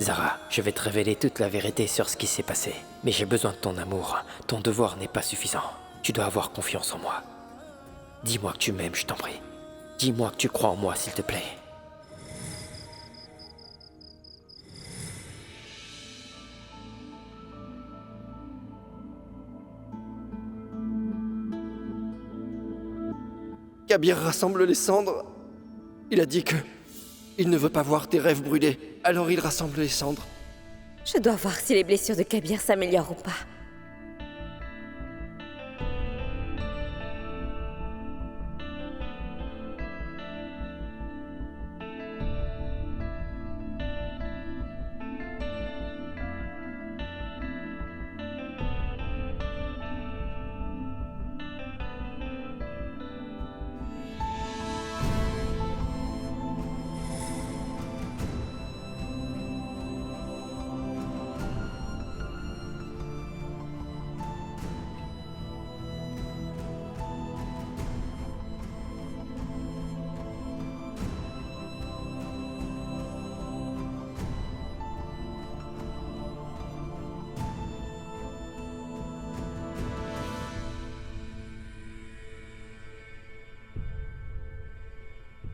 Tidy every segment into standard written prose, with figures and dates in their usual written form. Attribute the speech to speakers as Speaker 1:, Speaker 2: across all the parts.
Speaker 1: Zara, je vais te révéler toute la vérité sur ce qui s'est passé. Mais j'ai besoin de ton amour. Ton devoir n'est pas suffisant. Tu dois avoir confiance en moi. Dis-moi que tu m'aimes, je t'en prie. Dis-moi que tu crois en moi, s'il te plaît.
Speaker 2: Kabir rassemble les cendres. Il a dit que... il ne veut pas voir tes rêves brûlés, alors il rassemble les cendres.
Speaker 3: Je dois voir si les blessures de Kabir s'améliorent ou pas.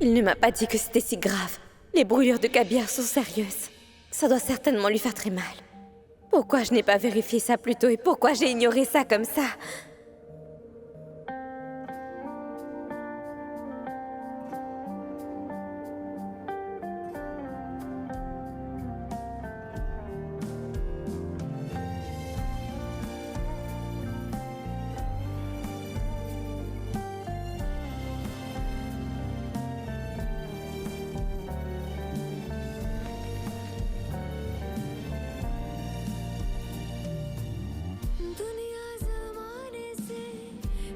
Speaker 3: Il ne m'a pas dit que c'était si grave. Les brûlures de Kabir sont sérieuses. Ça doit certainement lui faire très mal. Pourquoi je n'ai pas vérifié ça plus tôt et pourquoi j'ai ignoré ça comme ça?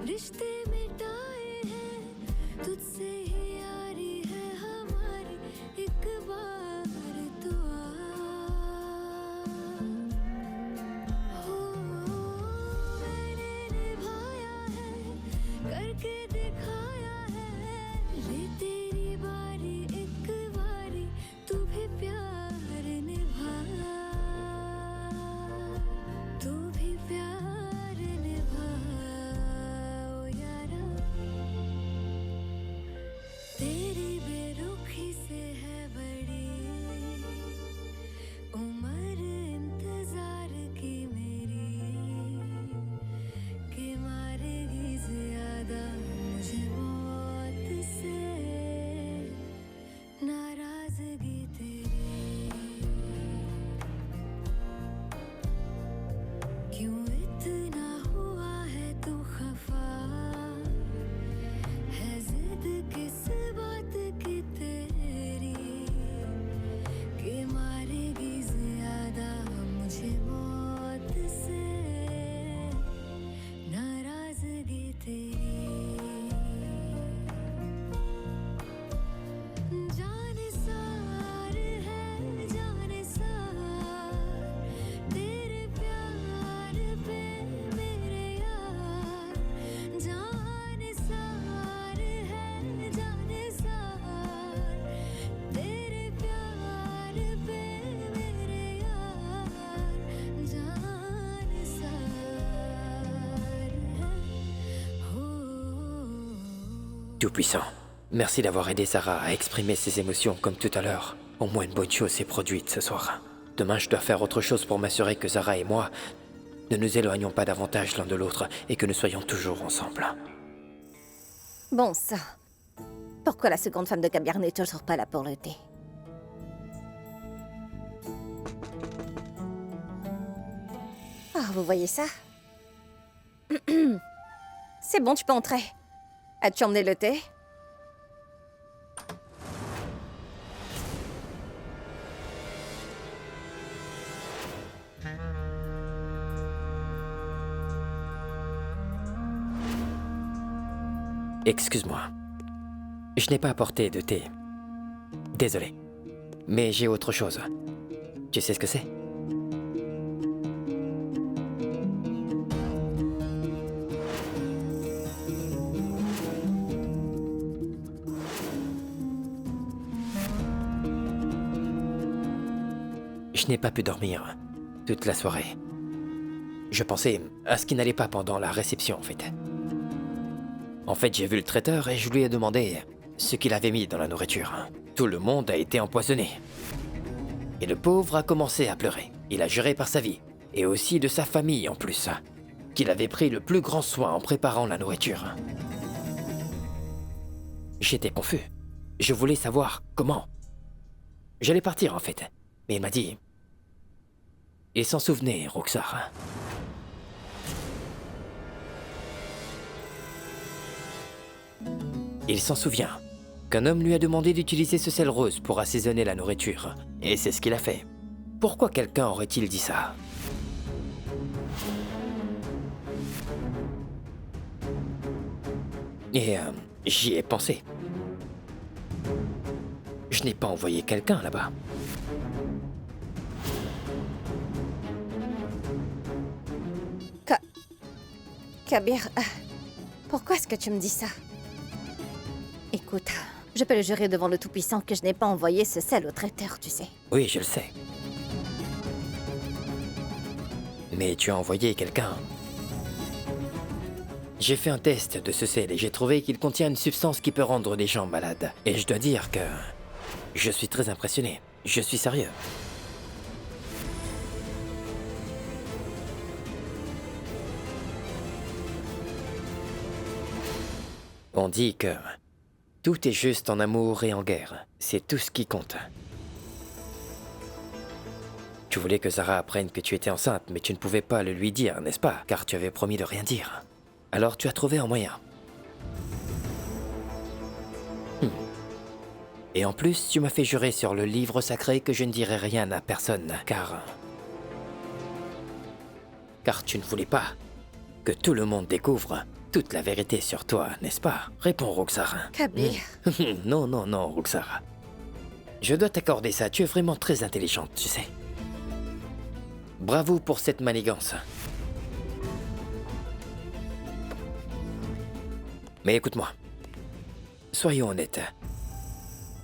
Speaker 4: रिश्ते मिटाए हैं तुझसे ही यारी है हमारी एक बार तो हो मैंने निभाया है करके दिखाया है ले तेरी बारी एक बारी तू भी प्यार निभा तू भी प्यार निभा तेरी बेरुखी से है बड़ी उम्र इंतजार की मेरी कि मारेगी ज्यादा मुझे मौत से नाराजगी तेरी क्यों इतना हुआ है तू खफा है जिद किस बात की तेरी कि मारेगी ज्यादा मुझे मौत से नाराजगी तेरी जाने सार है जाने सार तेरे प्यार पे मेरे यार जाने सार है जाने सार तेरे प्यार पे मेरे यार जाने सार है हो
Speaker 1: Tout-puissant, merci d'avoir aidé Zara à exprimer ses émotions comme tout à l'heure. Au moins une bonne chose s'est produite ce soir. Demain, je dois faire autre chose pour m'assurer que Zara et moi ne nous éloignons pas davantage l'un de l'autre et que nous soyons toujours ensemble.
Speaker 3: Bon sang. Pourquoi la seconde femme de Kabir n'est toujours pas là pour le thé? Ah, vous voyez ça? C'est bon, tu peux entrer. As-tu emmené le thé?
Speaker 1: Excuse-moi. Je n'ai pas apporté de thé. Désolé. Mais j'ai autre chose. Tu sais ce que c'est? Je n'ai pas pu dormir toute la soirée. Je pensais à ce qui n'allait pas pendant la réception, en fait. J'ai vu le traiteur et je lui ai demandé ce qu'il avait mis dans la nourriture. Tout le monde a été empoisonné. Et le pauvre a commencé à pleurer. Il a juré par sa vie, et aussi de sa famille en plus, qu'il avait pris le plus grand soin en préparant la nourriture. J'étais confus. Je voulais savoir comment. J'allais partir, en fait. Mais il m'a dit... Il s'en souvenait, Roxar. Il s'en souvient qu'un homme lui a demandé d'utiliser ce sel rose pour assaisonner la nourriture. Et c'est ce qu'il a fait. Pourquoi quelqu'un aurait-il dit ça? Et j'y ai pensé. Je n'ai pas envoyé quelqu'un là-bas.
Speaker 3: Kabir, pourquoi est-ce que tu me dis ça? Écoute, je peux le jurer devant le Tout-Puissant que je n'ai pas envoyé ce sel au traiteur, tu sais.
Speaker 1: Oui, je le sais. Mais tu as envoyé quelqu'un. J'ai fait un test de ce sel et j'ai trouvé qu'il contient une substance qui peut rendre les gens malades. Et je dois dire que... je suis très impressionné. Je suis sérieux. On dit que tout est juste en amour et en guerre. C'est tout ce qui compte. Tu voulais que Zara apprenne que tu étais enceinte, mais tu ne pouvais pas le lui dire, n'est-ce pas? Car tu avais promis de rien dire. Alors tu as trouvé un moyen. Et en plus, tu m'as fait jurer sur le livre sacré que je ne dirai rien à personne, car tu ne voulais pas que tout le monde découvre toute la vérité sur toi, n'est-ce pas? Réponds, Roxar.
Speaker 3: Kabir.
Speaker 1: Non, non, non, Roxar. Je dois t'accorder ça, tu es vraiment très intelligente, tu sais. Bravo pour cette manigance. Mais écoute-moi. Soyons honnêtes.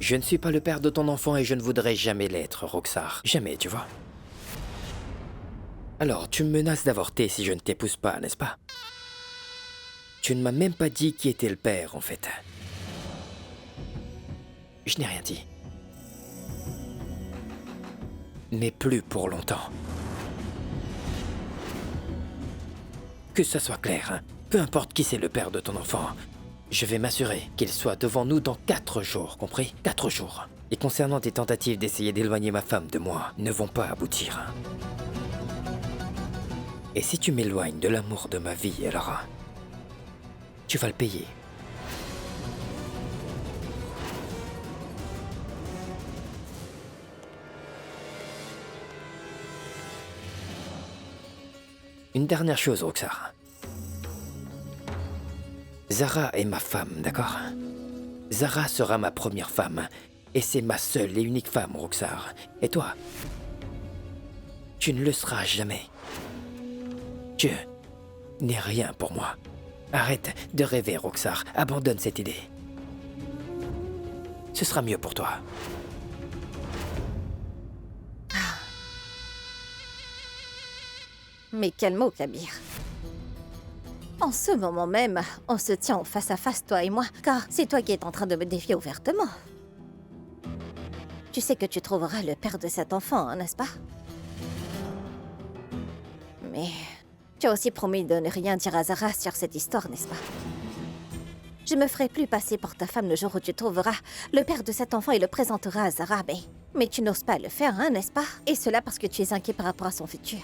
Speaker 1: Je ne suis pas le père de ton enfant et je ne voudrais jamais l'être, Roxar. Jamais, tu vois. Alors, tu me menaces d'avorter si je ne t'épouse pas, n'est-ce pas? Tu ne m'as même pas dit qui était le père, en fait. Je n'ai rien dit. Mais plus pour longtemps. Que ça soit clair, hein. Peu importe qui c'est le père de ton enfant, je vais m'assurer qu'il soit devant nous dans 4 jours, compris? 4 jours. Et concernant tes tentatives d'essayer d'éloigner ma femme de moi, ne vont pas aboutir. Et si tu m'éloignes de l'amour de ma vie, alors... tu vas le payer. Une dernière chose, Roxar. Zara est ma femme, d'accord? Zara sera ma première femme. Et c'est ma seule et unique femme, Roxar. Et toi? Tu ne le seras jamais. Tu n'es rien pour moi. Arrête de rêver, Roxar. Abandonne cette idée. Ce sera mieux pour toi.
Speaker 3: Mais quel mot, Kabir. En ce moment même, on se tient en face à face, toi et moi, car c'est toi qui es en train de me défier ouvertement. Tu sais que tu trouveras le père de cet enfant, hein, n'est-ce pas? Mais tu as aussi promis de ne rien dire à Zara sur cette histoire, n'est-ce pas? Je me ferai plus passer pour ta femme le jour où tu trouveras le père de cet enfant et le présenteras à Zara, mais tu n'oses pas le faire, hein, n'est-ce pas? Et cela parce que tu es inquiet par rapport à son futur.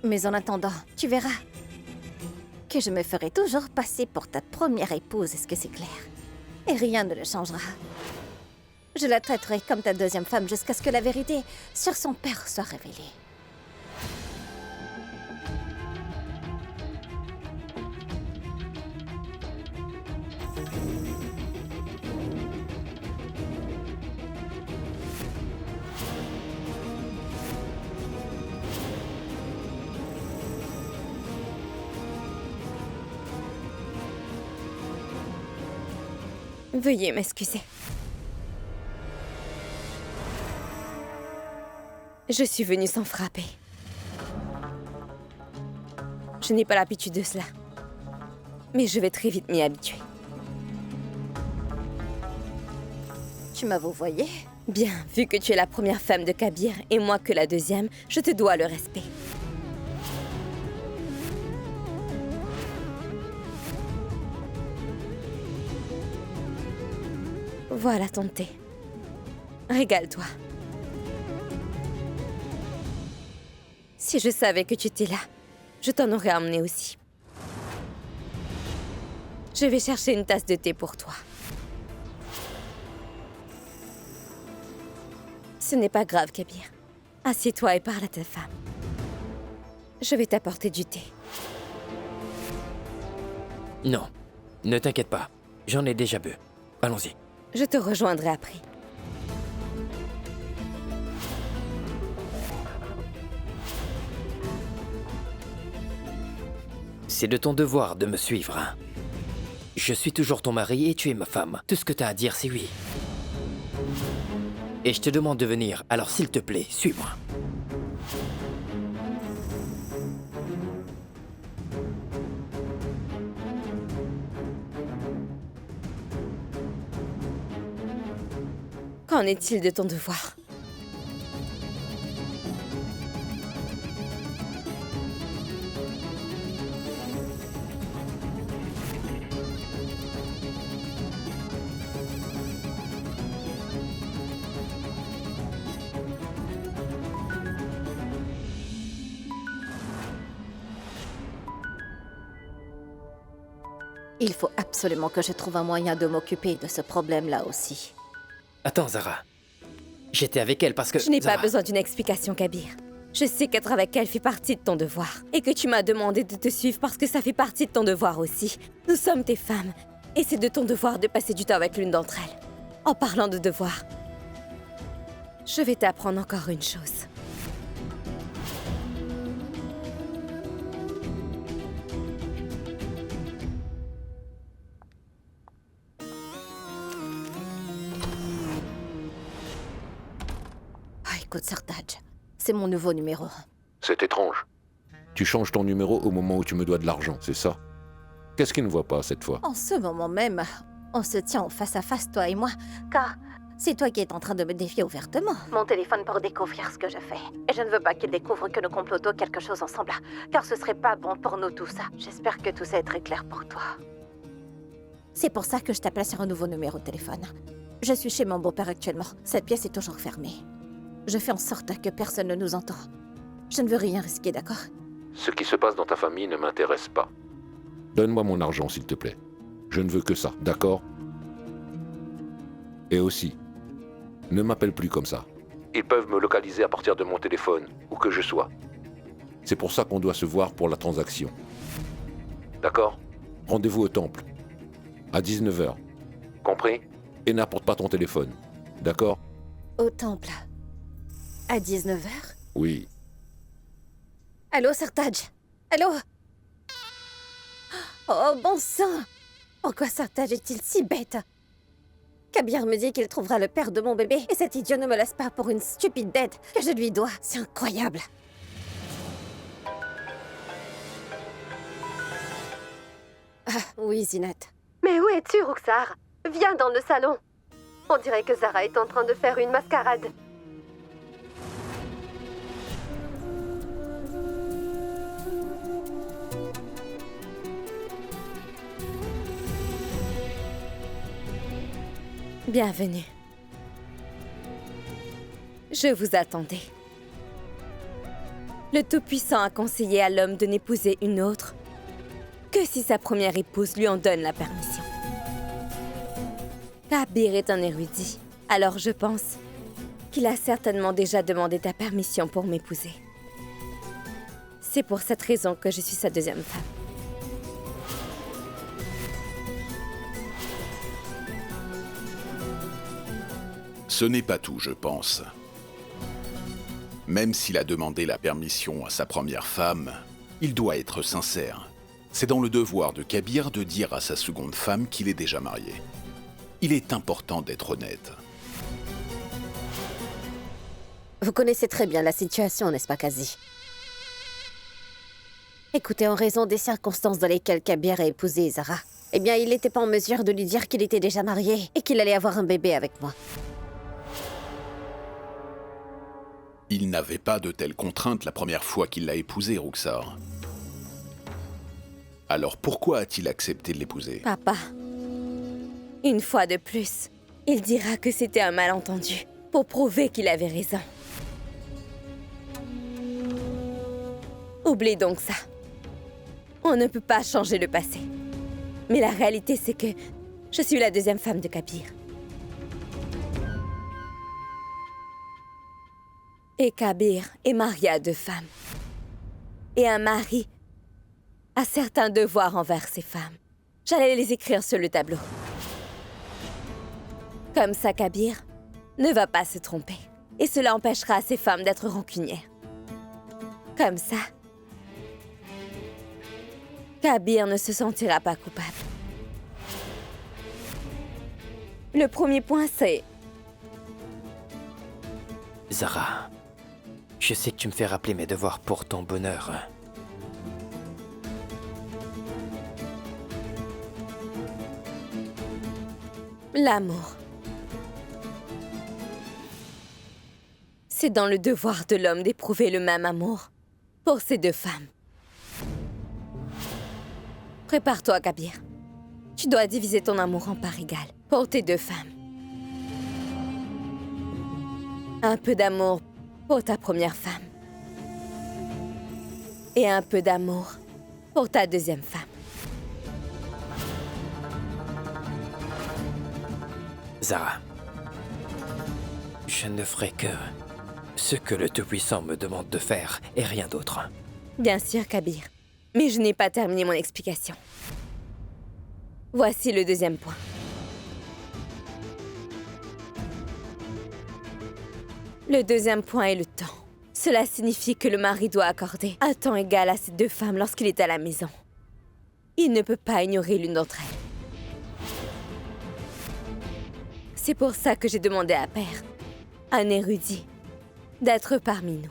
Speaker 3: Mais en attendant, tu verras que je me ferai toujours passer pour ta première épouse, est-ce que c'est clair? Et rien ne le changera. Je la traiterai comme ta deuxième femme jusqu'à ce que la vérité sur son père soit révélée.
Speaker 5: Veuillez m'excuser. Je suis venue sans frapper. Je n'ai pas l'habitude de cela. Mais je vais très vite m'y habituer.
Speaker 3: Tu m'as vouvoyé?
Speaker 5: Bien, vu que tu es la première femme de Kabir et moi que la deuxième, je te dois le respect. Voilà ton thé. Régale-toi. Si je savais que tu étais là, je t'en aurais emmené aussi. Je vais chercher une tasse de thé pour toi. Ce n'est pas grave, Kabir. Assieds-toi et parle à ta femme. Je vais t'apporter du thé.
Speaker 1: Non, ne t'inquiète pas. J'en ai déjà bu. Allons-y.
Speaker 5: Je te rejoindrai après.
Speaker 1: C'est de ton devoir de me suivre, hein. Je suis toujours ton mari et tu es ma femme. Tout ce que t'as à dire, c'est oui. Et je te demande de venir, alors s'il te plaît, suis-moi.
Speaker 5: Qu'en est-il de ton devoir?
Speaker 3: Il faut absolument que je trouve un moyen de m'occuper de ce problème-là aussi.
Speaker 1: Attends, Zara. J'étais avec elle parce que...
Speaker 5: Je n'ai pas
Speaker 1: Zara,
Speaker 5: besoin d'une explication, Kabir. Je sais qu'être avec elle fait partie de ton devoir. Et que tu m'as demandé de te suivre parce que ça fait partie de ton devoir aussi. Nous sommes tes femmes. Et c'est de ton devoir de passer du temps avec l'une d'entre elles. En parlant de devoir, je vais t'apprendre encore une chose.
Speaker 3: Ah, écoute, Sartaj, c'est mon nouveau numéro.
Speaker 6: C'est étrange. Tu changes ton numéro au moment où tu me dois de l'argent, c'est ça? Qu'est-ce qu'il ne voit pas cette fois?
Speaker 3: En ce moment même, on se tient en face à face, toi et moi, car c'est toi qui es en train de me défier ouvertement. Mon téléphone pour découvrir ce que je fais. Et je ne veux pas qu'il découvre que nous complotons quelque chose ensemble, car ce serait pas bon pour nous tout ça. J'espère que tout ça est très clair pour toi. C'est pour ça que je t'appelle sur un nouveau numéro de téléphone. Je suis chez mon beau-père actuellement. Cette pièce est toujours fermée. Je fais en sorte que personne ne nous entend. Je ne veux rien risquer, d'accord?
Speaker 6: Ce qui se passe dans ta famille ne m'intéresse pas. Donne-moi mon argent, s'il te plaît. Je ne veux que ça, d'accord? Et aussi, ne m'appelle plus comme ça. Ils peuvent me localiser à partir de mon téléphone, où que je sois. C'est pour ça qu'on doit se voir pour la transaction. D'accord? Rendez-vous au temple. À 19h. Compris? Et n'apporte pas ton téléphone. D'accord?
Speaker 3: Au temple. À 19h?
Speaker 6: Oui.
Speaker 3: Allô, Sartaj? Allô? Oh, bon sang! Pourquoi Sartaj est-il si bête? Kabir me dit qu'il trouvera le père de mon bébé, et cet idiot ne me laisse pas pour une stupide dette que je lui dois. C'est incroyable. Ah, oui, Zinat.
Speaker 7: Mais où es-tu, Ruxar? Viens dans le salon. On dirait que Zara est en train de faire une mascarade.
Speaker 5: Bienvenue. Je vous attendais. Le Tout-Puissant a conseillé à l'homme de n'épouser une autre que si sa première épouse lui en donne la permission. Kabir est un érudit, alors je pense qu'il a certainement déjà demandé ta permission pour m'épouser. C'est pour cette raison que je suis sa deuxième femme.
Speaker 8: Ce n'est pas tout, je pense. Même s'il a demandé la permission à sa première femme, il doit être sincère. C'est dans le devoir de Kabir de dire à sa seconde femme qu'il est déjà marié. Il est important d'être honnête.
Speaker 3: Vous connaissez très bien la situation, n'est-ce pas, Kazi? Écoutez, en raison des circonstances dans lesquelles Kabir a épousé Zara, eh bien, il n'était pas en mesure de lui dire qu'il était déjà marié et qu'il allait avoir un bébé avec moi.
Speaker 8: Il n'avait pas de telles contraintes la première fois qu'il l'a épousée, Ruxar. Alors pourquoi a-t-il accepté de l'épouser?
Speaker 5: Papa, une fois de plus, il dira que c'était un malentendu pour prouver qu'il avait raison. Oublie donc ça. On ne peut pas changer le passé. Mais la réalité, c'est que je suis la deuxième femme de Kabir. Et Kabir est marié à 2 femmes. Et un mari a certains devoirs envers ses femmes. J'allais les écrire sur le tableau. Comme ça, Kabir ne va pas se tromper. Et cela empêchera ses femmes d'être rancunières. Comme ça, Kabir ne se sentira pas coupable. Le premier point, c'est...
Speaker 1: Zara, je sais que tu me fais rappeler mes devoirs pour ton bonheur.
Speaker 5: L'amour. C'est dans le devoir de l'homme d'éprouver le même amour pour ses 2 femmes. Prépare-toi, Kabir. Tu dois diviser ton amour en parts égales pour tes 2 femmes. Un peu d'amour pour ta première femme. Et un peu d'amour pour ta deuxième femme.
Speaker 1: Zara, je ne ferai que ce que le Tout-Puissant me demande de faire et rien d'autre.
Speaker 5: Bien sûr, Kabir. Mais je n'ai pas terminé mon explication. Voici le deuxième point. Le deuxième point est le temps. Cela signifie que le mari doit accorder un temps égal à ses 2 femmes lorsqu'il est à la maison. Il ne peut pas ignorer l'une d'entre elles. C'est pour ça que j'ai demandé à Père, un érudit, d'être parmi nous.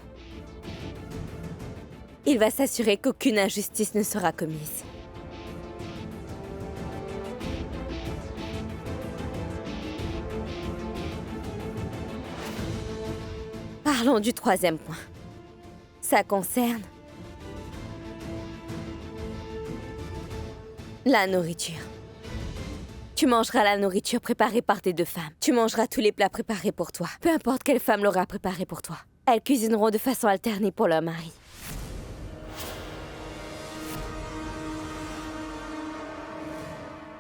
Speaker 5: Il va s'assurer qu'aucune injustice ne sera commise. Parlons du 3e point. Ça concerne la nourriture. Tu mangeras la nourriture préparée par tes 2 femmes. Tu mangeras tous les plats préparés pour toi. Peu importe quelle femme l'aura préparé pour toi. Elles cuisineront de façon alternée pour leur mari.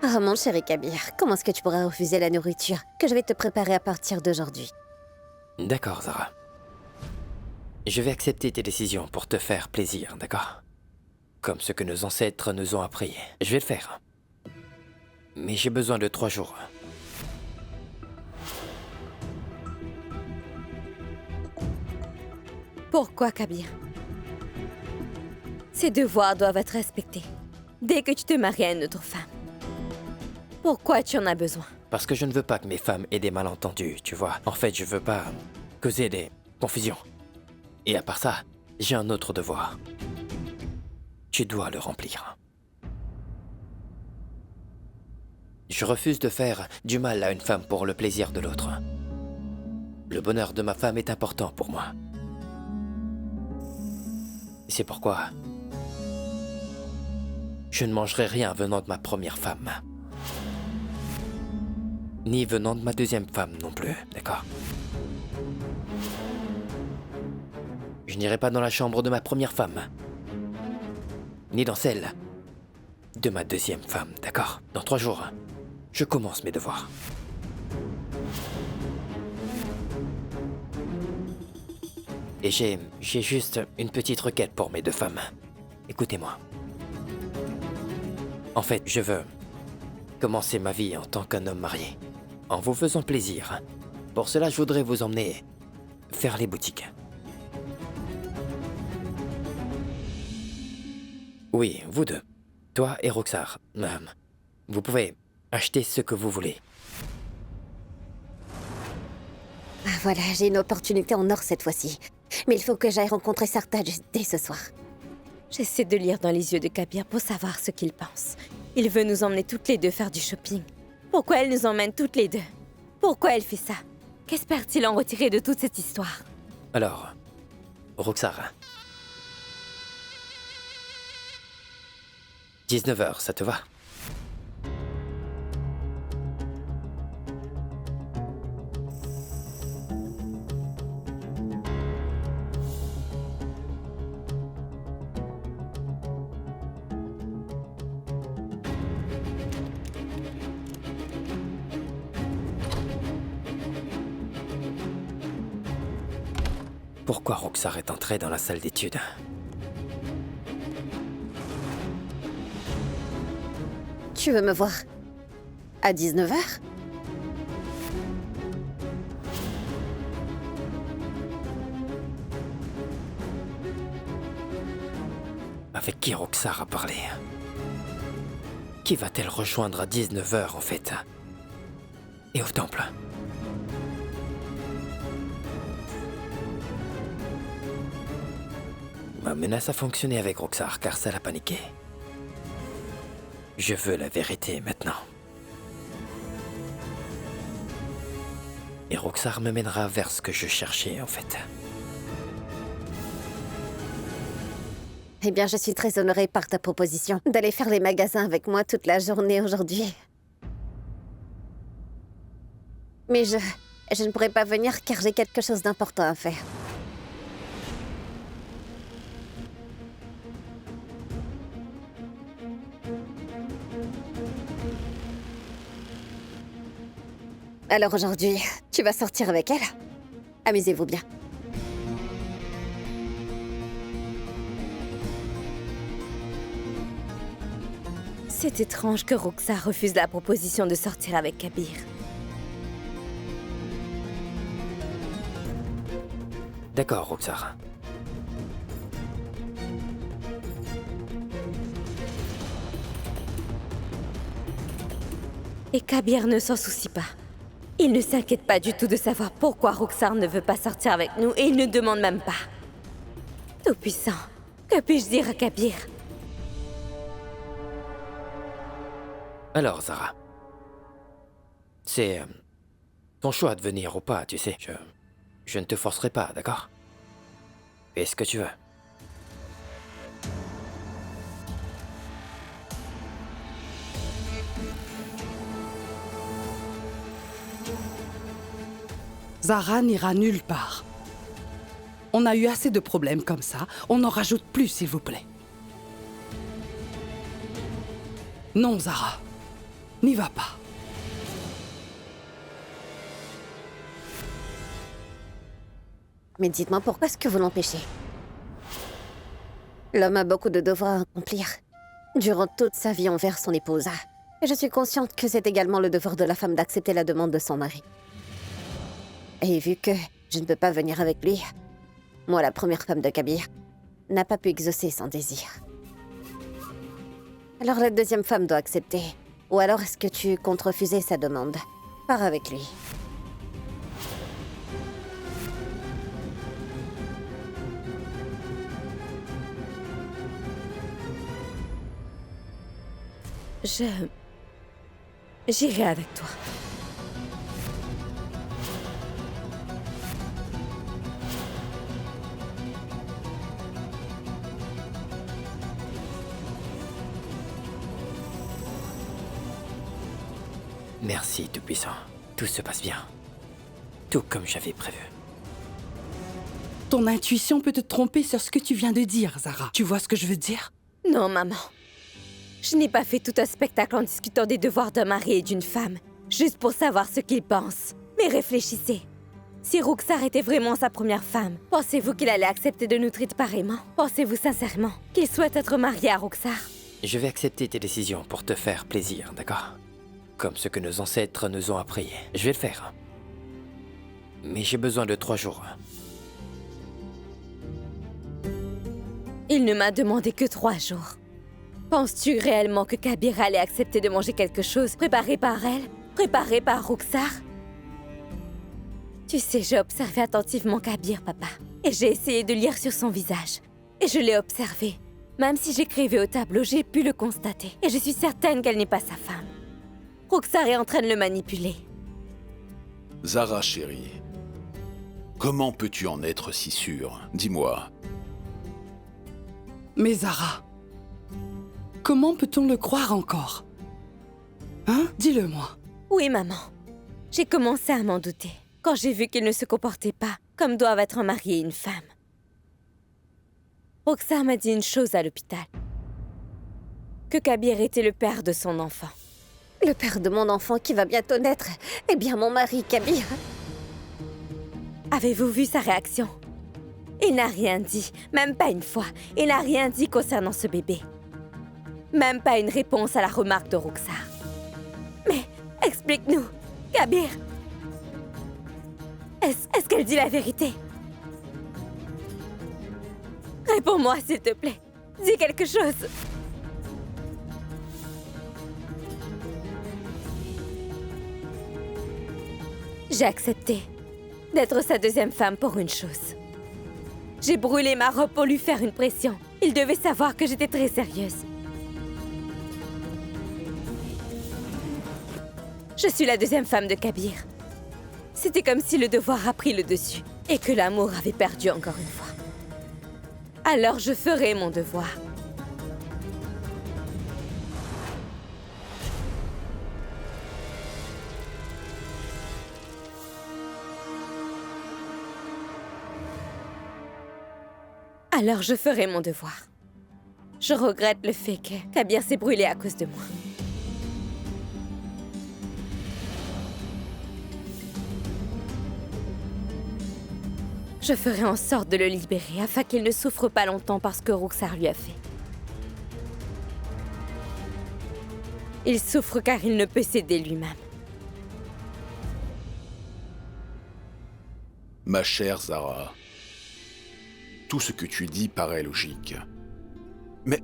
Speaker 3: Ah, mon chéri Kabir, comment est-ce que tu pourrais refuser la nourriture que je vais te préparer à partir d'aujourd'hui?
Speaker 1: D'accord, Zara. Je vais accepter tes décisions pour te faire plaisir, d'accord? Comme ce que nos ancêtres nous ont appris. Je vais le faire. Mais j'ai besoin de 3 jours.
Speaker 5: Pourquoi, Kabir? Ces devoirs doivent être respectés dès que tu te maries à une autre femme. Pourquoi tu en as besoin?
Speaker 1: Parce que je ne veux pas que mes femmes aient des malentendus, tu vois. En fait, je veux pas causer des confusions. Et à part ça, j'ai un autre devoir. Tu dois le remplir. Je refuse de faire du mal à une femme pour le plaisir de l'autre. Le bonheur de ma femme est important pour moi. C'est pourquoi je ne mangerai rien venant de ma première femme. Ni venant de ma deuxième femme non plus, d'accord? Je n'irai pas dans la chambre de ma première femme. Ni dans celle de ma deuxième femme, d'accord? Dans 3 jours, je commence mes devoirs. Et j'ai juste une petite requête pour mes 2 femmes. Écoutez-moi. En fait, je veux commencer ma vie en tant qu'un homme marié, en vous faisant plaisir. Pour cela, je voudrais vous emmener faire les boutiques. Oui, vous 2. Toi et Ruxar. Vous pouvez acheter ce que vous voulez.
Speaker 3: Voilà, j'ai une opportunité en or cette fois-ci. Mais il faut que j'aille rencontrer Sartaj dès ce soir.
Speaker 5: J'essaie de lire dans les yeux de Kabir pour savoir ce qu'il pense. Il veut nous emmener toutes les deux faire du shopping. Pourquoi elle nous emmène toutes les deux? Pourquoi elle fait ça? Qu'espère-t-il en retirer de toute cette histoire?
Speaker 1: Alors, Roxar. 19h, ça te va? Pourquoi Roxar est entrée dans la salle d'études?
Speaker 3: Tu veux me voir à 19h?
Speaker 1: Avec qui Roxar a parlé? Qui va-t-elle rejoindre à 19h en fait? Et au temple? Ma menace a fonctionné avec Roxar car ça l'a paniqué. Je veux la vérité maintenant. Et Roxar me mènera vers ce que je cherchais en fait.
Speaker 3: Eh bien, je suis très honorée par ta proposition d'aller faire les magasins avec moi toute la journée aujourd'hui. Mais je ne pourrai pas venir car j'ai quelque chose d'important à faire. Alors aujourd'hui, tu vas sortir avec elle? Amusez-vous bien.
Speaker 5: C'est étrange que Roxar refuse la proposition de sortir avec Kabir.
Speaker 1: D'accord, Roxar.
Speaker 5: Et Kabir ne s'en soucie pas. Il ne s'inquiète pas du tout de savoir pourquoi Roxar ne veut pas sortir avec nous et il ne demande même pas. Tout-puissant, que puis-je dire à Kabir?
Speaker 1: Alors, Zara. C'est ton choix de venir ou pas, tu sais. Je ne te forcerai pas, d'accord? Fais ce que tu veux.
Speaker 9: Zara n'ira nulle part. On a eu assez de problèmes comme ça. On n'en rajoute plus, s'il vous plaît. Non, Zara. N'y va pas.
Speaker 3: Mais dites-moi pourquoi est-ce que vous l'empêchez? L'homme a beaucoup de devoirs à accomplir durant toute sa vie envers son épouse. Et je suis consciente que c'est également le devoir de la femme d'accepter la demande de son mari. Et vu que je ne peux pas venir avec lui, moi, la première femme de Kabir, n'a pas pu exaucer son désir. Alors la deuxième femme doit accepter. Ou alors est-ce que tu comptes refuser sa demande? Pars avec lui.
Speaker 5: J'irai avec toi.
Speaker 1: Merci, Tout-Puissant. Tout se passe bien. Tout comme j'avais prévu.
Speaker 9: Ton intuition peut te tromper sur ce que tu viens de dire, Zara. Tu vois ce que je veux dire?
Speaker 5: Non, maman. Je n'ai pas fait tout un spectacle en discutant des devoirs d'un mari et d'une femme, juste pour savoir ce qu'ils pensent. Mais réfléchissez. Si Roxar était vraiment sa première femme, pensez-vous qu'il allait accepter de nous traiter pareillement? Pensez-vous sincèrement qu'il souhaite être marié à Roxar?
Speaker 1: Je vais accepter tes décisions pour te faire plaisir, d'accord? Comme ce que nos ancêtres nous ont appris. Je vais le faire. Mais j'ai besoin de 3 jours.
Speaker 5: Il ne m'a demandé que 3 jours. Penses-tu réellement que Kabir allait accepter de manger quelque chose préparé par elle? Préparé par Roxar? Tu sais, j'ai observé attentivement Kabir, papa. Et j'ai essayé de lire sur son visage. Et je l'ai observé. Même si j'écrivais au tableau, j'ai pu le constater. Et je suis certaine qu'elle n'est pas sa femme. Roxar est en train de le manipuler.
Speaker 8: Zara, chérie. Comment peux-tu en être si sûre? Dis-moi.
Speaker 9: Mais Zara, comment peut-on le croire encore? Hein? Dis-le-moi.
Speaker 5: Oui, maman. J'ai commencé à m'en douter quand j'ai vu qu'il ne se comportait pas comme doivent être un mari et une femme. Roxar m'a dit une chose à l'hôpital. Que Kabir était le père de son enfant.
Speaker 3: Le père de mon enfant qui va bientôt naître est bien mon mari, Kabir.
Speaker 5: Avez-vous vu sa réaction? Il n'a rien dit, même pas une fois. Il n'a rien dit concernant ce bébé. Même pas une réponse à la remarque de Roxar. Mais explique-nous, Kabir. Est-ce qu'elle dit la vérité? Réponds-moi, s'il te plaît. Dis quelque chose. J'ai accepté d'être sa deuxième femme pour une chose. J'ai brûlé ma robe pour lui faire une pression. Il devait savoir que j'étais très sérieuse. Je suis la deuxième femme de Kabir. C'était comme si le devoir a pris le dessus et que l'amour avait perdu encore une fois. Alors je ferai mon devoir. Alors je ferai mon devoir. Je regrette le fait que Kabir s'est brûlé à cause de moi. Je ferai en sorte de le libérer afin qu'il ne souffre pas longtemps par ce que Roxar lui a fait. Il souffre car il ne peut s'aider lui-même.
Speaker 8: Ma chère Zara, tout ce que tu dis paraît logique. Mais,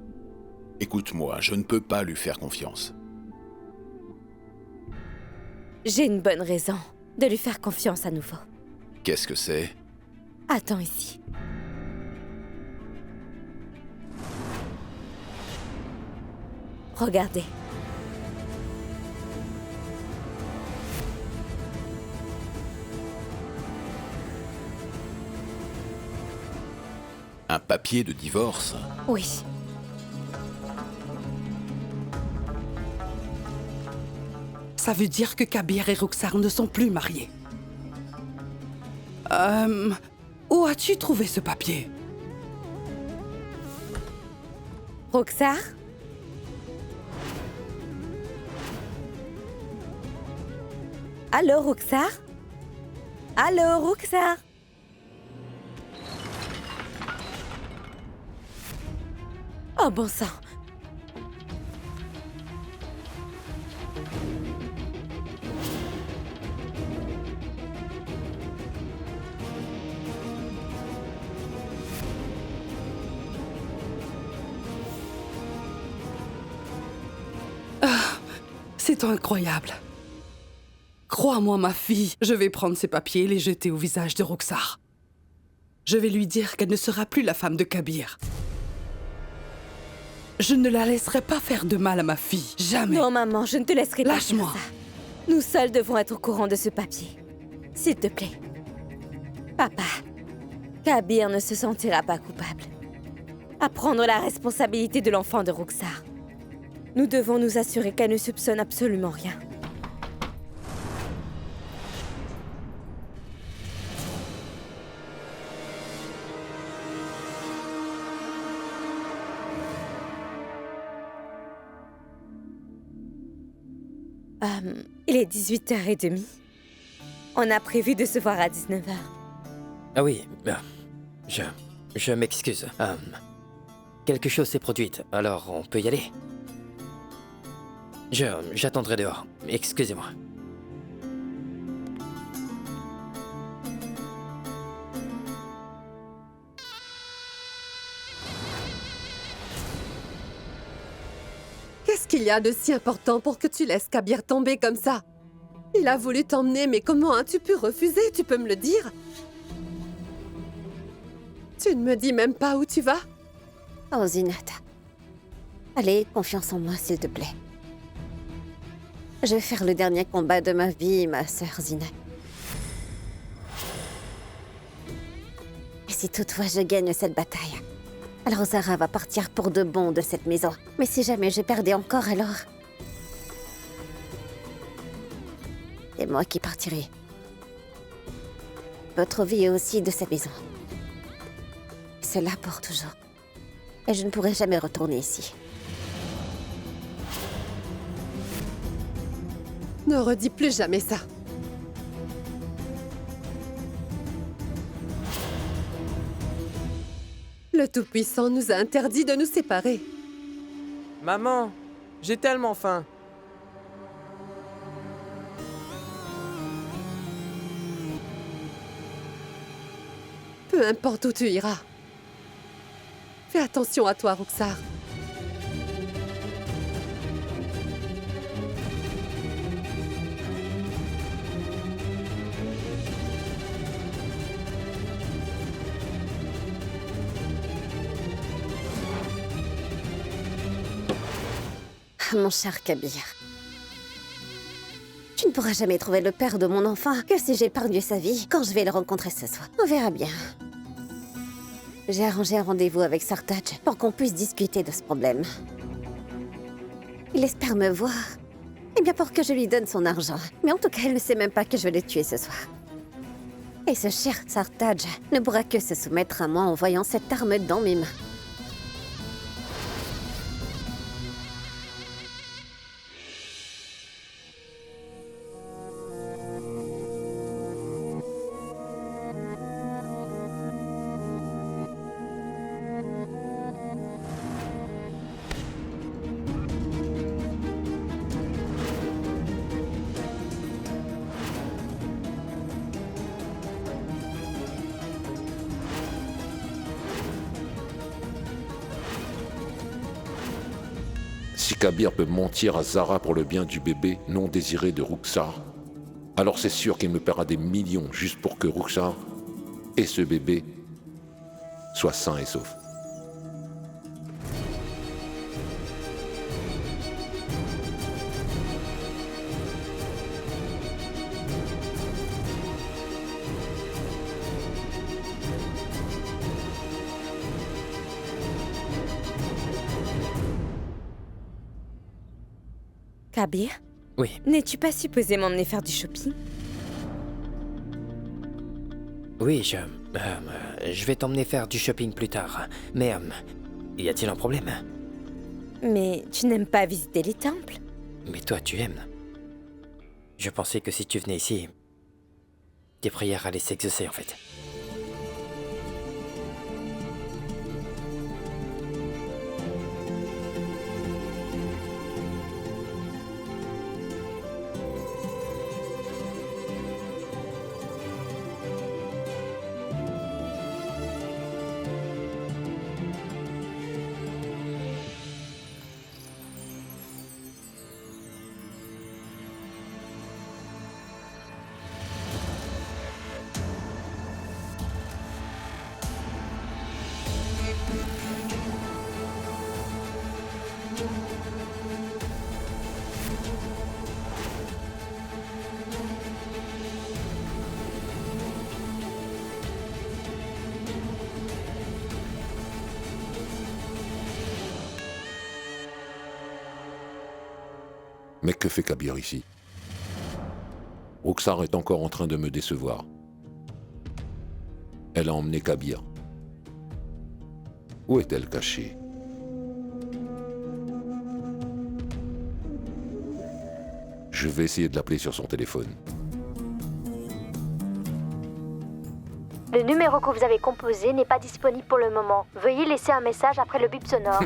Speaker 8: écoute-moi, je ne peux pas lui faire confiance.
Speaker 5: J'ai une bonne raison de lui faire confiance à nouveau.
Speaker 8: Qu'est-ce que c'est?
Speaker 5: Attends ici. Regardez.
Speaker 8: Un papier de divorce?
Speaker 5: Oui.
Speaker 9: Ça veut dire que Kabir et Roxar ne sont plus mariés. Où as-tu trouvé ce papier?
Speaker 5: Roxar? Allô, Roxar? Allô, Roxar? Oh, bon sang.
Speaker 9: C'est incroyable. Crois-moi, ma fille, je vais prendre ces papiers et les jeter au visage de Roxar. Je vais lui dire qu'elle ne sera plus la femme de Kabir. Je ne la laisserai pas faire de mal à ma fille, jamais.
Speaker 5: Non, maman, je ne te laisserai pas faire
Speaker 9: Lâche-moi.
Speaker 5: ça. Nous seuls devons être au courant de ce papier. S'il te plaît. Papa, Kabir ne se sentira pas coupable. À prendre la responsabilité de l'enfant de Roxar. Nous devons nous assurer qu'elle ne soupçonne absolument rien. Il est 18h30. On a prévu de se voir à 19h.
Speaker 1: Ah oui, je m'excuse. Quelque chose s'est produit, alors on peut y aller? J'attendrai dehors. Excusez-moi.
Speaker 7: Qu'est-ce qu'il y a de si important pour que tu laisses Kabir tomber comme ça?
Speaker 10: Il a voulu t'emmener, mais comment as-tu pu refuser? Tu peux me le dire? Tu ne me dis même pas où tu vas?
Speaker 3: Oh, Zinat. Allez, confiance en moi, s'il te plaît. Je vais faire le dernier combat de ma vie, ma sœur Zinat. Et si toutefois je gagne cette bataille, alors Zara va partir pour de bon de cette maison. Mais si jamais je perdais encore, alors... c'est moi qui partirai. Votre vie est aussi de cette maison. C'est là pour toujours. Et je ne pourrai jamais retourner ici.
Speaker 10: Ne redis plus jamais ça. Le Tout-Puissant nous a interdit de nous séparer.
Speaker 11: Maman, j'ai tellement faim.
Speaker 10: Peu importe où tu iras. Fais attention à toi, Roxar.
Speaker 3: Mon cher Kabir. Tu ne pourras jamais trouver le père de mon enfant que si j'épargne sa vie quand je vais le rencontrer ce soir. On verra bien. J'ai arrangé un rendez-vous avec Sartaj pour qu'on puisse discuter de ce problème. Il espère me voir. Eh bien, pour que je lui donne son argent. Mais en tout cas, il ne sait même pas que je vais le tuer ce soir. Et ce cher Sartaj ne pourra que se soumettre à moi en voyant cette arme dans mes mains.
Speaker 6: Si Kabir peut mentir à Zara pour le bien du bébé non désiré de Roxar, alors c'est sûr qu'il me paiera des millions juste pour que Roxar et ce bébé soient sains et saufs.
Speaker 5: Kabir,
Speaker 1: Oui,
Speaker 5: n'es-tu pas supposé m'emmener faire du shopping?
Speaker 1: oui, je vais t'emmener faire du shopping plus tard. Mais, y a-t-il un problème?
Speaker 5: Mais tu n'aimes pas visiter les temples?
Speaker 1: Mais toi, tu aimes. Je pensais que si tu venais ici, tes prières allaient s'exaucer en fait.
Speaker 6: Mais que fait Kabir ici? Roxar est encore en train de me décevoir. Elle a emmené Kabir. Où est-elle cachée? Je vais essayer de l'appeler sur son téléphone.
Speaker 12: Le numéro que vous avez composé n'est pas disponible pour le moment. Veuillez laisser un message après le bip sonore.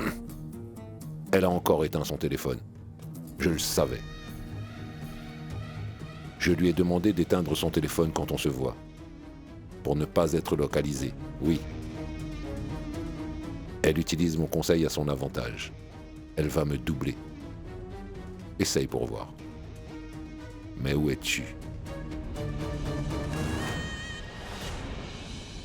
Speaker 6: Elle a encore éteint son téléphone. Je le savais. Je lui ai demandé d'éteindre son téléphone quand on se voit. Pour ne pas être localisé, oui. Elle utilise mon conseil à son avantage. Elle va me doubler. Essaye pour voir. Mais où es-tu?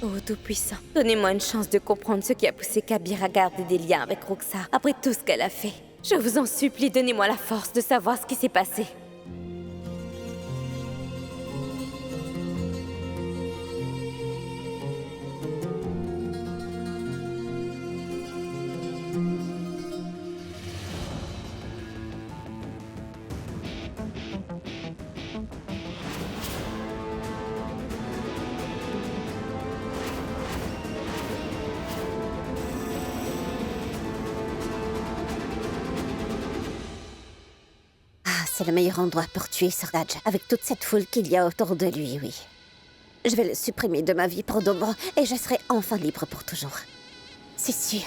Speaker 5: Oh Tout-Puissant, donnez-moi une chance de comprendre ce qui a poussé Kabir à garder des liens avec Roxar après tout ce qu'elle a fait. Je vous en supplie, donnez-moi la force de savoir ce qui s'est passé.
Speaker 3: C'est le meilleur endroit pour tuer Sardaj, avec toute cette foule qu'il y a autour de lui, oui. Je vais le supprimer de ma vie pour de bon, et je serai enfin libre pour toujours. C'est sûr.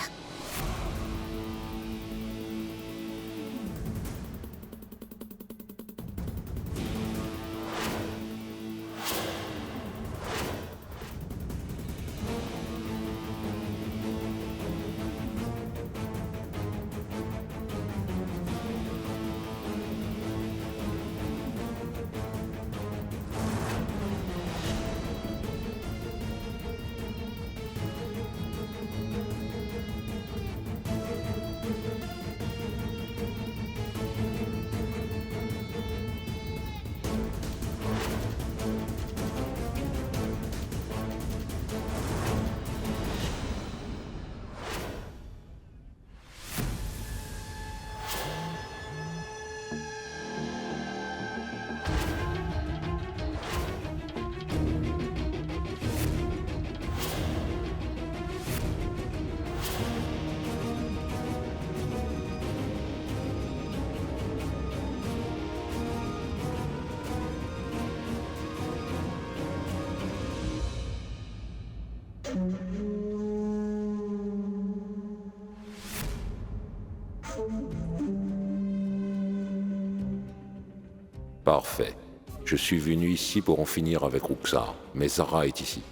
Speaker 6: Parfait. Je suis venu ici pour en finir avec Roxar, mais Zara est ici.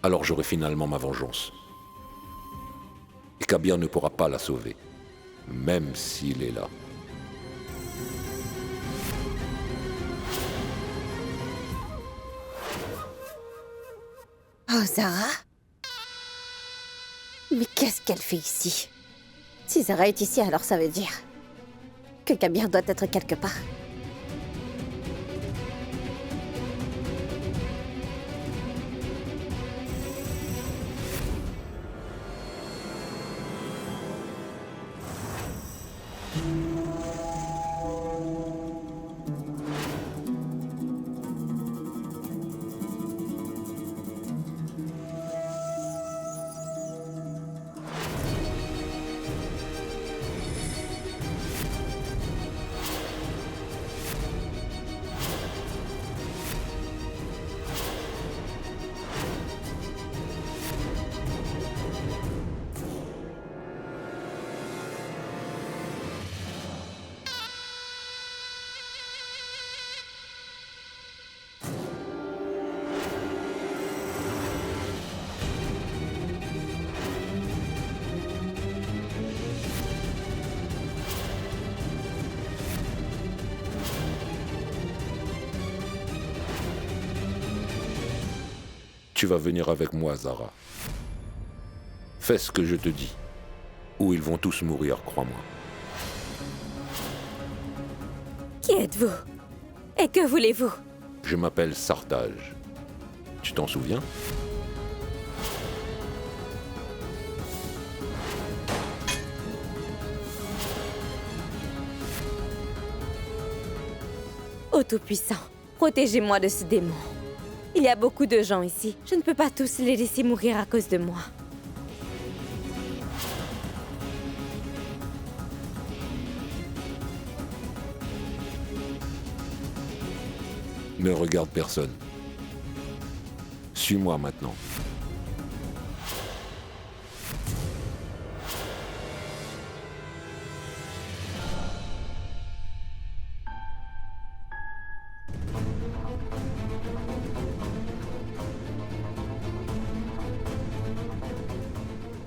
Speaker 6: Alors j'aurai finalement ma vengeance. Et Kabir ne pourra pas la sauver, même s'il est là.
Speaker 3: Oh, Zara? Mais qu'est-ce qu'elle fait ici? Si Zara est ici, alors ça veut dire que Kabir doit être quelque part.
Speaker 6: Tu vas venir avec moi, Zara. Fais ce que je te dis, ou ils vont tous mourir, crois-moi.
Speaker 5: Qui êtes-vous? Et que voulez-vous?
Speaker 6: Je m'appelle Sardaj. Tu t'en souviens?
Speaker 5: Ô Tout-Puissant, protégez-moi de ce démon. Il y a beaucoup de gens ici. Je ne peux pas tous les laisser mourir à cause de moi.
Speaker 6: Ne regarde personne. Suis-moi maintenant.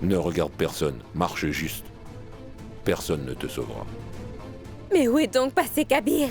Speaker 6: Ne regarde personne, marche juste. Personne ne te sauvera.
Speaker 5: Mais où est donc passé Kabir?